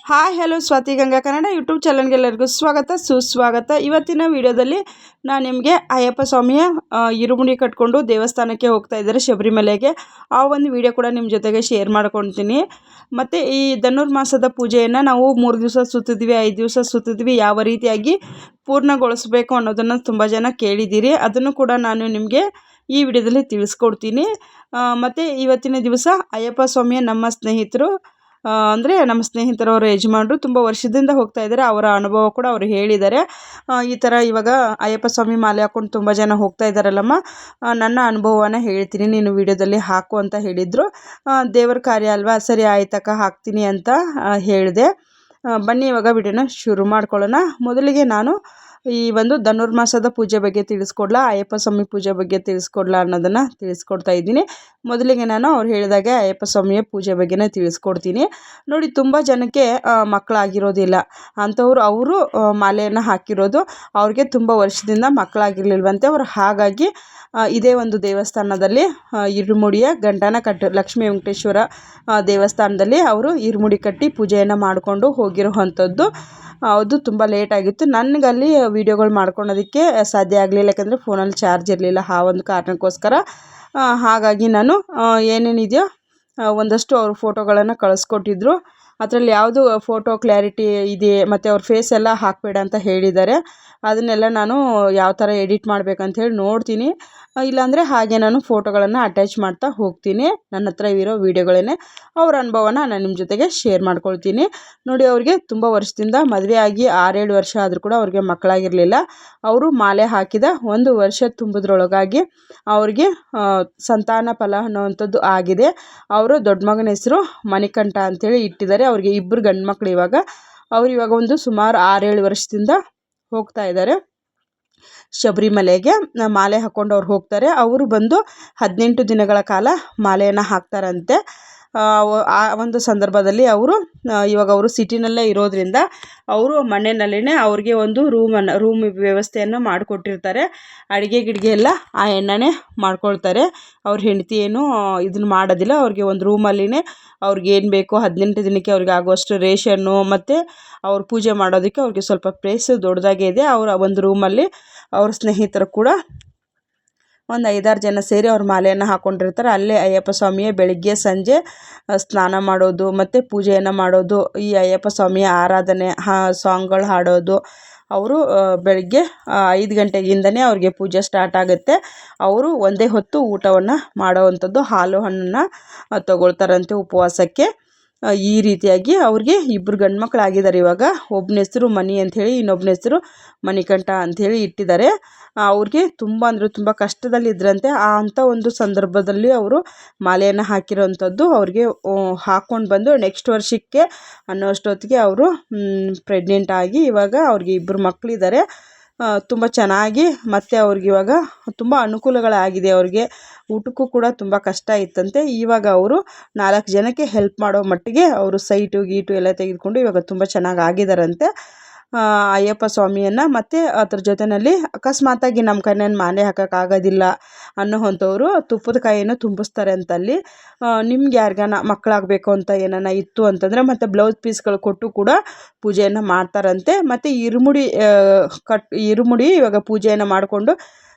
Hi hello Swathi Ganga Kannada YouTube ಚಾನಲ್ಗೆಲ್ಲರಿಗೂ ಸ್ವಾಗತ ಸುಸ್ವಾಗತ. ಇವತ್ತಿನ ವಿಡಿಯೋದಲ್ಲಿ ನಾನು ನಿಮಗೆ ಅಯ್ಯಪ್ಪ ಸ್ವಾಮಿಯ ಇರುಮುಡಿ ಕಟ್ಕೊಂಡು ದೇವಸ್ಥಾನಕ್ಕೆ ಹೋಗ್ತಾ ಇದ್ದಾರೆ ಶಬರಿಮಲೆಗೆ. ಆ ಒಂದು ವಿಡಿಯೋ ಕೂಡ ನಿಮ್ಮ ಜೊತೆಗೆ ಶೇರ್ ಮಾಡ್ಕೊಳ್ತೀನಿ. ಮತ್ತು ಈ ಧನುರ್ಮಾಸದ ಪೂಜೆಯನ್ನು ನಾವು 3 ದಿವಸ ಸುತ್ತಿದ್ವಿ, 5 ದಿವಸ ಸುತ್ತಿದ್ವಿ, ಯಾವ ರೀತಿಯಾಗಿ ಪೂರ್ಣಗೊಳಿಸಬೇಕು ಅನ್ನೋದನ್ನು ತುಂಬ ಜನ ಕೇಳಿದ್ದೀರಿ. ಅದನ್ನು ಕೂಡ ನಾನು ನಿಮಗೆ ಈ ವಿಡಿಯೋದಲ್ಲಿ ತಿಳಿಸ್ಕೊಡ್ತೀನಿ. ಮತ್ತು ಇವತ್ತಿನ ದಿವಸ ಅಯ್ಯಪ್ಪ ಸ್ವಾಮಿಯ ನಮ್ಮ ಸ್ನೇಹಿತರು ಅಂದರೆ ನಮ್ಮ ಸ್ನೇಹಿತರವರ ಯಜಮಾನರು ತುಂಬ ವರ್ಷದಿಂದ ಹೋಗ್ತಾ ಇದ್ದಾರೆ. ಅವರ ಅನುಭವ ಕೂಡ ಅವರು ಹೇಳಿದ್ದಾರೆ. ಈ ಥರ ಇವಾಗ ಅಯ್ಯಪ್ಪ ಸ್ವಾಮಿ ಮಾಲೆ ಹಾಕ್ಕೊಂಡು ತುಂಬ ಜನ ಹೋಗ್ತಾ ಇದ್ದಾರಲ್ಲಮ್ಮ, ನನ್ನ ಅನುಭವನ ಹೇಳ್ತೀನಿ, ನೀನು ವಿಡಿಯೋದಲ್ಲಿ ಹಾಕು ಅಂತ ಹೇಳಿದರು. ದೇವರ ಕಾರ್ಯ ಅಲ್ವಾ, ಸರಿ ಆಯ್ತಕ್ಕ ಹಾಕ್ತೀನಿ ಅಂತ ಹೇಳಿದೆ. ಬನ್ನಿ ಇವಾಗ ವಿಡಿಯೋನ ಶುರು ಮಾಡ್ಕೊಳ್ಳೋಣ. ಮೊದಲಿಗೆ ನಾನು ಈ ಒಂದು ಧನುರ್ಮಾಸದ ಪೂಜೆ ಬಗ್ಗೆ ತಿಳಿಸ್ಕೊಡ್ಲಾ, ಅಯ್ಯಪ್ಪ ಸ್ವಾಮಿ ಪೂಜೆ ಬಗ್ಗೆ ತಿಳಿಸ್ಕೊಡ್ಲಾ ಅನ್ನೋದನ್ನು ತಿಳಿಸ್ಕೊಡ್ತಾ ಇದ್ದೀನಿ. ಮೊದಲಿಗೆ ನಾನು ಅವ್ರು ಹೇಳಿದಾಗೆ ಅಯ್ಯಪ್ಪ ಸ್ವಾಮಿಯ ಪೂಜೆ ಬಗ್ಗೆನೇ ತಿಳಿಸ್ಕೊಡ್ತೀನಿ. ನೋಡಿ, ತುಂಬ ಜನಕ್ಕೆ ಮಕ್ಕಳಾಗಿರೋದಿಲ್ಲ ಅಂಥವ್ರು ಅವರು ಮಾಲೆಯನ್ನು ಹಾಕಿರೋದು, ಅವ್ರಿಗೆ ತುಂಬ ವರ್ಷದಿಂದ ಮಕ್ಕಳಾಗಿರ್ಲಿಲ್ವಂತೆ. ಅವರು ಹಾಗಾಗಿ ಇದೇ ಒಂದು ದೇವಸ್ಥಾನದಲ್ಲಿ ಇರುಮುಡಿಯ ಗಂಟನ ಲಕ್ಷ್ಮೀ ವೆಂಕಟೇಶ್ವರ ದೇವಸ್ಥಾನದಲ್ಲಿ ಅವರು ಇರುಮುಡಿ ಕಟ್ಟಿ ಪೂಜೆಯನ್ನು ಮಾಡಿಕೊಂಡು ಹೋಗಿರುವಂಥದ್ದು. ಅದು ತುಂಬ ಲೇಟಾಗಿತ್ತು. ನನಗಲ್ಲಿ ವೀಡಿಯೋಗಳು ಮಾಡ್ಕೊಳೋದಕ್ಕೆ ಸಾಧ್ಯ ಆಗಲಿಲ್ಲ, ಯಾಕಂದರೆ ಫೋನಲ್ಲಿ ಚಾರ್ಜ್ ಇರಲಿಲ್ಲ. ಆ ಒಂದು ಕಾರಣಕ್ಕೋಸ್ಕರ ಹಾಗಾಗಿ ನಾನು ಏನೇನಿದೆಯೋ ಒಂದಷ್ಟು ಅವ್ರ ಫೋಟೋಗಳನ್ನು ಕಳಿಸ್ಕೊಟ್ಟಿದ್ರು. ಅದರಲ್ಲಿ ಯಾವುದು ಫೋಟೋ ಕ್ಲಾರಿಟಿ ಇದೆ ಮತ್ತು ಅವ್ರ ಫೇಸ್ ಎಲ್ಲ ಹಾಕಬೇಡ ಅಂತ ಹೇಳಿದ್ದಾರೆ. ಅದನ್ನೆಲ್ಲ ನಾನು ಯಾವ ಥರ ಎಡಿಟ್ ಮಾಡಬೇಕಂತ ಹೇಳಿ ನೋಡ್ತೀನಿ. ಇಲ್ಲಾಂದರೆ ಹಾಗೆ ನಾನು ಫೋಟೋಗಳನ್ನು ಅಟ್ಯಾಚ್ ಮಾಡ್ತಾ ಹೋಗ್ತೀನಿ. ನನ್ನ ಹತ್ರ ಇರೋ ವೀಡಿಯೋಗಳನ್ನೇ ಅವ್ರ ಅನುಭವನ ನಾನು ನಿಮ್ಮ ಜೊತೆಗೆ ಶೇರ್ ಮಾಡ್ಕೊಳ್ತೀನಿ. ನೋಡಿ, ಅವ್ರಿಗೆ ತುಂಬ ವರ್ಷದಿಂದ ಮದುವೆ ಆಗಿ 6-7 ವರ್ಷ ಆದರೂ ಕೂಡ ಅವ್ರಿಗೆ ಮಕ್ಕಳಾಗಿರಲಿಲ್ಲ. ಅವರು ಮಾಲೆ ಹಾಕಿದ 1 ವರ್ಷ ತುಂಬೋದ್ರೊಳಗಾಗಿ ಅವ್ರಿಗೆ ಸಂತಾನ ಫಲ ಅನ್ನುವಂಥದ್ದು ಆಗಿದೆ. ಅವರು ದೊಡ್ಡ ಮಗನ ಹೆಸರು ಮಣಿಕಂಠ ಅಂಥೇಳಿ ಇಟ್ಟಿದ್ದಾರೆ. ಅವ್ರಿಗೆ 2 ಗಂಡು ಮಕ್ಕಳು. ಅವ್ರು ಇವಾಗ ಒಂದು ಸುಮಾರು 6-7 ವರ್ಷದಿಂದ ಹೋಗ್ತಾ ಇದ್ದಾರೆ ಶಬರಿಮಲೆಗೆ. ಮಾಲೆ ಹಾಕ್ಕೊಂಡು ಅವ್ರು ಹೋಗ್ತಾರೆ. ಅವರು ಬಂದು 18 ದಿನಗಳ ಕಾಲ ಮಾಲೆಯನ್ನು ಹಾಕ್ತಾರಂತೆ. ಆ ಒಂದು ಸಂದರ್ಭದಲ್ಲಿ ಇವಾಗ ಅವರು ಸಿಟಿನಲ್ಲೇ ಇರೋದ್ರಿಂದ ಅವರು ಮನೆಯಲ್ಲೇ ಅವ್ರಿಗೆ ಒಂದು ರೂಮ್ ವ್ಯವಸ್ಥೆಯನ್ನು ಮಾಡಿಕೊಟ್ಟಿರ್ತಾರೆ. ಅಡುಗೆ ಗಿಡಿಗೆ ಎಲ್ಲ ಆ ಎಣ್ಣೆನೇ ಮಾಡ್ಕೊಳ್ತಾರೆ. ಅವ್ರ ಹೆಂಡತಿ ಏನು ಇದನ್ನು ಮಾಡೋದಿಲ್ಲ. ಅವ್ರಿಗೆ ಒಂದು ರೂಮಲ್ಲಿನೇ ಅವ್ರಿಗೆ ಏನು ಬೇಕೋ 18 ದಿನಕ್ಕೆ ಅವ್ರಿಗೆ ಆಗುವಷ್ಟು ರೇಷನ್ನು ಮತ್ತು ಅವ್ರು ಪೂಜೆ ಮಾಡೋದಕ್ಕೆ ಅವ್ರಿಗೆ ಸ್ವಲ್ಪ ಪ್ಲೇಸ್ ದೊಡ್ಡದಾಗೇ ಇದೆ. ಅವರ ಒಂದು ರೂಮಲ್ಲಿ ಅವ್ರ ಸ್ನೇಹಿತರು ಕೂಡ ಒಂದು 5-6 ಜನ ಸೇರಿ ಅವ್ರ ಮಾಲೆಯನ್ನು ಹಾಕ್ಕೊಂಡಿರ್ತಾರೆ. ಅಲ್ಲೇ ಅಯ್ಯಪ್ಪ ಸ್ವಾಮಿಯ ಬೆಳಗ್ಗೆ ಸಂಜೆ ಸ್ನಾನ ಮಾಡೋದು ಮತ್ತು ಪೂಜೆಯನ್ನು ಮಾಡೋದು, ಈ ಅಯ್ಯಪ್ಪ ಸ್ವಾಮಿಯ ಆರಾಧನೆ ಸಾಂಗ್ಗಳು ಹಾಡೋದು. ಅವರು ಬೆಳಗ್ಗೆ 5 ಗಂಟೆಗಿಂದನೇ ಅವ್ರಿಗೆ ಪೂಜೆ ಸ್ಟಾರ್ಟ್ ಆಗುತ್ತೆ. ಅವರು ಒಂದೇ ಹೊತ್ತು ಊಟವನ್ನು ಮಾಡೋವಂಥದ್ದು, ಹಾಲು ಹಣ್ಣನ್ನು ತಗೊಳ್ತಾರಂತೆ ಉಪವಾಸಕ್ಕೆ. ಈ ರೀತಿಯಾಗಿ ಅವ್ರಿಗೆ 2 ಗಂಡು ಮಕ್ಕಳಾಗಿದ್ದಾರೆ. ಇವಾಗ ಒಬ್ಬನ ಹೆಸರು ಮಣಿ ಅಂಥೇಳಿ, ಇನ್ನೊಬ್ಬನ ಹೆಸರು ಮಣಿಕಂಠ ಅಂಥೇಳಿ ಇಟ್ಟಿದ್ದಾರೆ. ಅವ್ರಿಗೆ ತುಂಬ ಅಂದರೆ ತುಂಬ ಕಷ್ಟದಲ್ಲಿದ್ದರಂತೆ. ಅಂಥ ಒಂದು ಸಂದರ್ಭದಲ್ಲಿ ಅವರು ಮಾಲೆಯನ್ನು ಹಾಕಿರೋವಂಥದ್ದು. ಅವ್ರಿಗೆ ಹಾಕ್ಕೊಂಡು ಬಂದು ನೆಕ್ಸ್ಟ್ ವರ್ಷಕ್ಕೆ ಅನ್ನೋಷ್ಟೊತ್ತಿಗೆ ಅವರು ಪ್ರೆಗ್ನೆಂಟ್ ಆಗಿ ಇವಾಗ ಅವ್ರಿಗೆ 2 ಮಕ್ಕಳಿದ್ದಾರೆ. ತುಂಬ ಚೆನ್ನಾಗಿ ಮತ್ತು ಅವ್ರಿಗೆ ಇವಾಗ ತುಂಬ ಅನುಕೂಲಗಳಾಗಿದೆ. ಅವ್ರಿಗೆ ಊಟಕ್ಕೂ ಕೂಡ ತುಂಬ ಕಷ್ಟ ಇತ್ತಂತೆ. ಇವಾಗ ಅವರು 4 ಜನಕ್ಕೆ ಹೆಲ್ಪ್ ಮಾಡೋ ಮಟ್ಟಿಗೆ ಅವರು ಸೈಟು ಗೀಟು ಎಲ್ಲ ತೆಗೆದುಕೊಂಡು ಇವಾಗ ತುಂಬ ಚೆನ್ನಾಗಿ ಆಗಿದ್ದಾರಂತೆ. ಅಯ್ಯಪ್ಪ ಸ್ವಾಮಿಯನ್ನು ಮತ್ತು ಅದ್ರ ಜೊತೆಯಲ್ಲಿ ಅಕಸ್ಮಾತಾಗಿ ನಮ್ಮ ಕೈಯಲ್ಲಿ ಮಾಲೆ ಹಾಕೋಕ್ಕಾಗೋದಿಲ್ಲ ಅನ್ನೋವಂಥವ್ರು ತುಪ್ಪದ ಕಾಯಿಯನ್ನು ತುಂಬಿಸ್ತಾರೆ ಅಂತಲ್ಲಿ. ನಿಮ್ಗೆ ಯಾರಿಗಾನ ಮಕ್ಕಳಾಗಬೇಕು ಅಂತ ಏನಾನ ಇತ್ತು ಅಂತಂದರೆ ಮತ್ತು ಬ್ಲೌಸ್ ಪೀಸ್ಗಳು ಕೊಟ್ಟು ಕೂಡ ಪೂಜೆಯನ್ನು ಮಾಡ್ತಾರಂತೆ. ಮತ್ತು ಇರುಮುಡಿ ಇವಾಗ ಪೂಜೆಯನ್ನು ಮಾಡಿಕೊಂಡು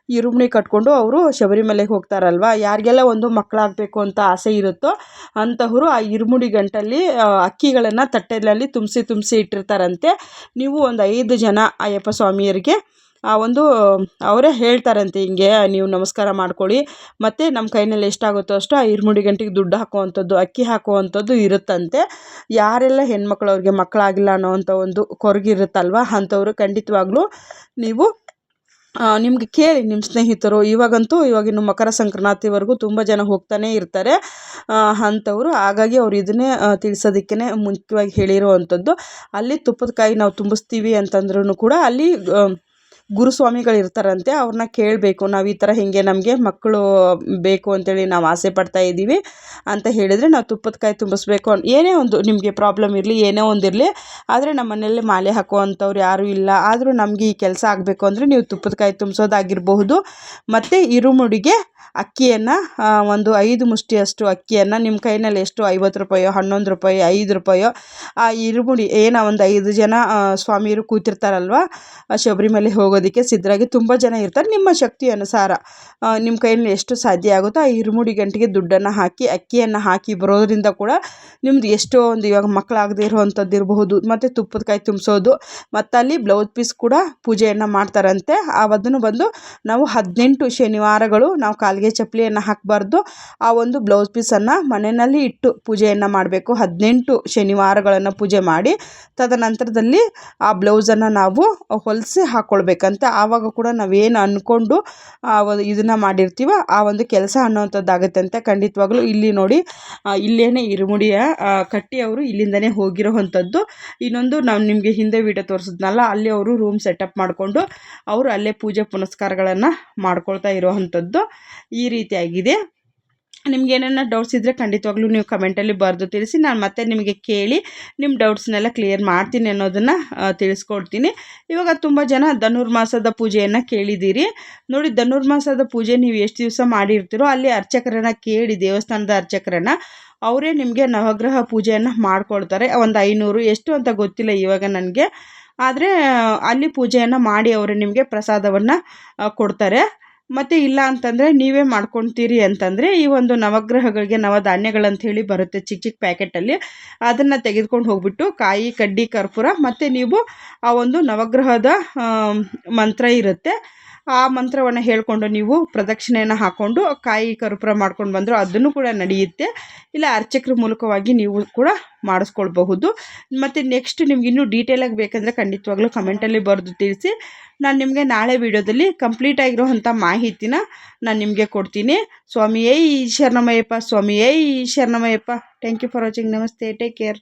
ಇರುಮುಡಿ ಕಟ್ಕೊಂಡು ಅವರು ಶಬರಿಮಲೆಗೆ ಹೋಗ್ತಾರಲ್ವ, ಯಾರಿಗೆಲ್ಲ ಒಂದು ಮಕ್ಕಳಾಗಬೇಕು ಅಂತ ಆಸೆ ಇರುತ್ತೋ ಅಂಥವರು ಆ ಇರುಮುಡಿ ಗಂಟಲ್ಲಿ ಅಕ್ಕಿಗಳನ್ನು ತಟ್ಟೆಯಲ್ಲಿ ತುಂಬಿಸಿ ಇಟ್ಟಿರ್ತಾರಂತೆ. ನೀವು ಒಂದು 5 ಜನ ಅಯ್ಯಪ್ಪ ಸ್ವಾಮಿಯರಿಗೆ ಅವರೇ ಹೇಳ್ತಾರಂತೆ, ಹಿಂಗೆ ನೀವು ನಮಸ್ಕಾರ ಮಾಡ್ಕೊಳ್ಳಿ ಮತ್ತು ನಮ್ಮ ಕೈನಲ್ಲಿ ಎಷ್ಟಾಗುತ್ತೋ ಅಷ್ಟು ಆ ಇರುಮುಡಿ ಗಂಟಿಗೆ ದುಡ್ಡು ಹಾಕುವಂಥದ್ದು, ಅಕ್ಕಿ ಹಾಕುವಂಥದ್ದು ಇರುತ್ತಂತೆ. ಯಾರೆಲ್ಲ ಹೆಣ್ಮಕ್ಳು ಅವ್ರಿಗೆ ಮಕ್ಕಳಾಗಿಲ್ಲ ಅನ್ನೋವಂಥ ಒಂದು ಕೊರಗಿರುತ್ತಲ್ವ, ಅಂಥವ್ರು ಖಂಡಿತವಾಗ್ಲೂ ನೀವು ನಿಮಗೆ ಕೇಳಿ ನಿಮ್ಮ ಸ್ನೇಹಿತರು. ಇವಾಗಿನ್ನು ಮಕರ ಸಂಕ್ರಾಂತಿವರೆಗೂ ತುಂಬ ಜನ ಹೋಗ್ತಾನೆ ಇರ್ತಾರೆ ಅಂಥವ್ರು. ಹಾಗಾಗಿ ಅವ್ರು ಇದನ್ನೇ ತಿಳಿಸೋದಕ್ಕೇ ಮುಖ್ಯವಾಗಿ ಹೇಳಿರುವಂಥದ್ದು. ಅಲ್ಲಿ ತುಪ್ಪದ ಕಾಯಿ ನಾವು ತುಂಬಿಸ್ತೀವಿ ಅಂತಂದ್ರೂ ಕೂಡ ಅಲ್ಲಿ ಗುರುಸ್ವಾಮಿಗಳು ಇರ್ತಾರಂತೆ. ಅವ್ರನ್ನ ಕೇಳಬೇಕು, ನಾವು ಈ ಥರ ಹೀಗೆ ನಮಗೆ ಮಕ್ಕಳು ಬೇಕು ಅಂತೇಳಿ ನಾವು ಆಸೆ ಪಡ್ತಾ ಇದ್ದೀವಿ ಅಂತ ಹೇಳಿದರೆ ನಾವು ತುಪ್ಪದ ಕಾಯಿ ತುಂಬಿಸ್ಬೇಕು. ಏನೇ ಒಂದು ನಿಮಗೆ ಪ್ರಾಬ್ಲಮ್ ಇರಲಿ, ಏನೇ ಒಂದಿರಲಿ, ಆದರೆ ನಮ್ಮ ಮನೆಯಲ್ಲಿ ಮಾಲೆ ಹಾಕುವಂಥವ್ರು ಯಾರೂ ಇಲ್ಲ, ಆದರೂ ನಮಗೆ ಈ ಕೆಲಸ ಆಗಬೇಕು ಅಂದರೆ ನೀವು ತುಪ್ಪದ ಕಾಯಿ ತುಂಬಿಸೋದಾಗಿರಬಹುದು ಮತ್ತು ಇರುಮುಡಿಗೆ ಅಕ್ಕಿಯನ್ನು ಒಂದು 5 ಮುಷ್ಟಿಯಷ್ಟು ಅಕ್ಕಿಯನ್ನು ನಿಮ್ಮ ಕೈನಲ್ಲಿ ಎಷ್ಟು 50 ರೂಪಾಯೋ 11 ರೂಪಾಯಿ 5 ರೂಪಾಯೋ ಆ ಇರುಮುಡಿ ಏನೋ ಒಂದು 5 ಜನ ಸ್ವಾಮಿಯರು ಕೂತಿರ್ತಾರಲ್ವ ಶಬರಿಮಲೆ ಹೋಗೋದಕ್ಕೆ ಸಿದ್ಧರಾಗಿ ತುಂಬ ಜನ ಇರ್ತಾರೆ. ನಿಮ್ಮ ಶಕ್ತಿ ಅನುಸಾರ ನಿಮ್ಮ ಕೈಯಲ್ಲಿ ಎಷ್ಟು ಸಾಧ್ಯ ಆಗುತ್ತೋ ಆ ಇರುಮುಡಿ ಗಂಟಿಗೆ ದುಡ್ಡನ್ನು ಹಾಕಿ ಅಕ್ಕಿಯನ್ನು ಹಾಕಿ ಬರೋದ್ರಿಂದ ಕೂಡ ನಿಮ್ಮದು ಎಷ್ಟೋ ಒಂದು ಇವಾಗ ಮಕ್ಕಳಾಗದೇ ಇರುವಂಥದ್ದು ಇರಬಹುದು, ಮತ್ತು ತುಪ್ಪದ ಕಾಯಿ ತುಂಬಿಸೋದು, ಮತ್ತು ಅಲ್ಲಿ ಬ್ಲೌಸ್ ಪೀಸ್ ಕೂಡ ಪೂಜೆಯನ್ನು ಮಾಡ್ತಾರಂತೆ. ಅದನ್ನು ಬಂದು ನಾವು 18 ಶನಿವಾರಗಳು ನಾವು ಕಾಲಿಗೆ ಚಪ್ಪಲಿಯನ್ನು ಹಾಕಬಾರ್ದು. ಆ ಒಂದು ಬ್ಲೌಸ್ ಪೀಸನ್ನು ಮನೆಯಲ್ಲಿ ಇಟ್ಟು ಪೂಜೆಯನ್ನು ಮಾಡಬೇಕು. 18 ಶನಿವಾರಗಳನ್ನು ಪೂಜೆ ಮಾಡಿ ತದನಂತರದಲ್ಲಿ ಆ ಬ್ಲೌಸನ್ನು ನಾವು ಹೊಲಿಸಿ ಹಾಕ್ಕೊಳ್ಬೇಕಂತೆ. ಆವಾಗ ಕೂಡ ನಾವೇನು ಅಂದ್ಕೊಂಡು ಇದನ್ನು ಮಾಡಿರ್ತೀವೋ ಆ ಒಂದು ಕೆಲಸ ಅನ್ನೋವಂಥದ್ದಾಗುತ್ತೆ ಅಂತ. ಖಂಡಿತವಾಗ್ಲೂ ಇಲ್ಲಿ ನೋಡಿ, ಇಲ್ಲೇನೆ ಇರುಮುಡಿಯ ಕಟ್ಟಿ ಅವರು ಇಲ್ಲಿಂದನೇ ಹೋಗಿರೋವಂಥದ್ದು. ಇನ್ನೊಂದು ನಾನು ನಿಮಗೆ ಹಿಂದೆ ವಿಡಿಯೋ ತೋರಿಸಿದ್ನಲ್ಲ, ಅಲ್ಲಿ ಅವರು ರೂಮ್ ಸೆಟಪ್ ಮಾಡಿಕೊಂಡು ಅವರು ಅಲ್ಲೇ ಪೂಜೆ ಪುನಸ್ಕಾರಗಳನ್ನು ಮಾಡ್ಕೊಳ್ತಾ ಇರೋವಂಥದ್ದು ಈ ರೀತಿಯಾಗಿದೆ. ನಿಮ್ಗೆ ಏನೇನು ಡೌಟ್ಸ್ ಇದ್ದರೆ ಖಂಡಿತವಾಗ್ಲೂ ನೀವು ಕಮೆಂಟಲ್ಲಿ ಬರೆದು ತಿಳಿಸಿ. ನಾನು ಮತ್ತೆ ನಿಮಗೆ ಕೇಳಿ ನಿಮ್ಮ ಡೌಟ್ಸ್ನೆಲ್ಲ ಕ್ಲಿಯರ್ ಮಾಡ್ತೀನಿ ಅನ್ನೋದನ್ನು ತಿಳಿಸ್ಕೊಡ್ತೀನಿ. ಇವಾಗ ತುಂಬ ಜನ ಧನುರ್ಮಾಸದ ಪೂಜೆಯನ್ನು ಕೇಳಿದ್ದೀರಿ. ನೋಡಿ, ಧನುರ್ಮಾಸದ ಪೂಜೆ ನೀವು ಎಷ್ಟು ದಿವಸ ಮಾಡಿರ್ತೀರೋ ಅಲ್ಲಿ ಅರ್ಚಕರನ್ನು ಕೇಳಿ, ದೇವಸ್ಥಾನದ ಅರ್ಚಕರನ್ನು, ಅವರೇ ನಿಮಗೆ ನವಗ್ರಹ ಪೂಜೆಯನ್ನು ಮಾಡ್ಕೊಳ್ತಾರೆ. ಒಂದು 500 ಎಷ್ಟು ಅಂತ ಗೊತ್ತಿಲ್ಲ ಇವಾಗ ನನಗೆ, ಆದರೆ ಅಲ್ಲಿ ಪೂಜೆಯನ್ನು ಮಾಡಿ ಅವರು ನಿಮಗೆ ಪ್ರಸಾದವನ್ನು ಕೊಡ್ತಾರೆ. ಮತ್ತು ಇಲ್ಲ ಅಂತಂದರೆ ನೀವೇ ಮಾಡ್ಕೊಳ್ತೀರಿ ಅಂತಂದರೆ ಈ ಒಂದು ನವಗ್ರಹಗಳಿಗೆ ನವಧಾನ್ಯಗಳಂಥೇಳಿ ಬರುತ್ತೆ ಚಿಕ್ಕ ಚಿಕ್ಕ ಪ್ಯಾಕೆಟಲ್ಲಿ, ಅದನ್ನು ತೆಗೆದುಕೊಂಡು ಹೋಗ್ಬಿಟ್ಟು ಕಾಯಿ ಕಡ್ಡಿ ಕರ್ಪೂರ ಮತ್ತು ನೀವು ಆ ಒಂದು ನವಗ್ರಹದ ಮಂತ್ರ ಇರುತ್ತೆ, ಆ ಮಂತ್ರವನ್ನು ಹೇಳಿಕೊಂಡು ನೀವು ಪ್ರದಕ್ಷಿಣೆಯನ್ನು ಹಾಕ್ಕೊಂಡು ಕಾಯಿ ಕರ್ಪೂರ ಮಾಡ್ಕೊಂಡು ಬಂದರೂ ಅದನ್ನು ಕೂಡ ನಡೆಯುತ್ತೆ. ಇಲ್ಲ ಅರ್ಚಕರ ಮೂಲಕವಾಗಿ ನೀವು ಕೂಡ ಮಾಡಿಸ್ಕೊಳ್ಬಹುದು. ಮತ್ತು ನೆಕ್ಸ್ಟ್ ನಿಮ್ಗೆ ಇನ್ನೂ ಡೀಟೇಲಾಗಿ ಬೇಕಂದರೆ ಖಂಡಿತವಾಗ್ಲೂ ಕಮೆಂಟಲ್ಲಿ ಬರೆದು ತಿಳಿಸಿ. ನಾನು ನಿಮಗೆ ನಾಳೆ ವೀಡಿಯೋದಲ್ಲಿ ಕಂಪ್ಲೀಟ್ ಆಗಿರೋವಂಥ ಮಾಹಿತಿನ ನಾನು ನಿಮಗೆ ಕೊಡ್ತೀನಿ. ಸ್ವಾಮಿಯೇ ಶರಣಮಯ್ಯಪ್ಪ, ಸ್ವಾಮಿಯೇ ಶರಣಮಯ್ಯಪ್ಪ. Thank you for watching. ನಮಸ್ತೆ, ಟೇಕ್ ಕೇರ್.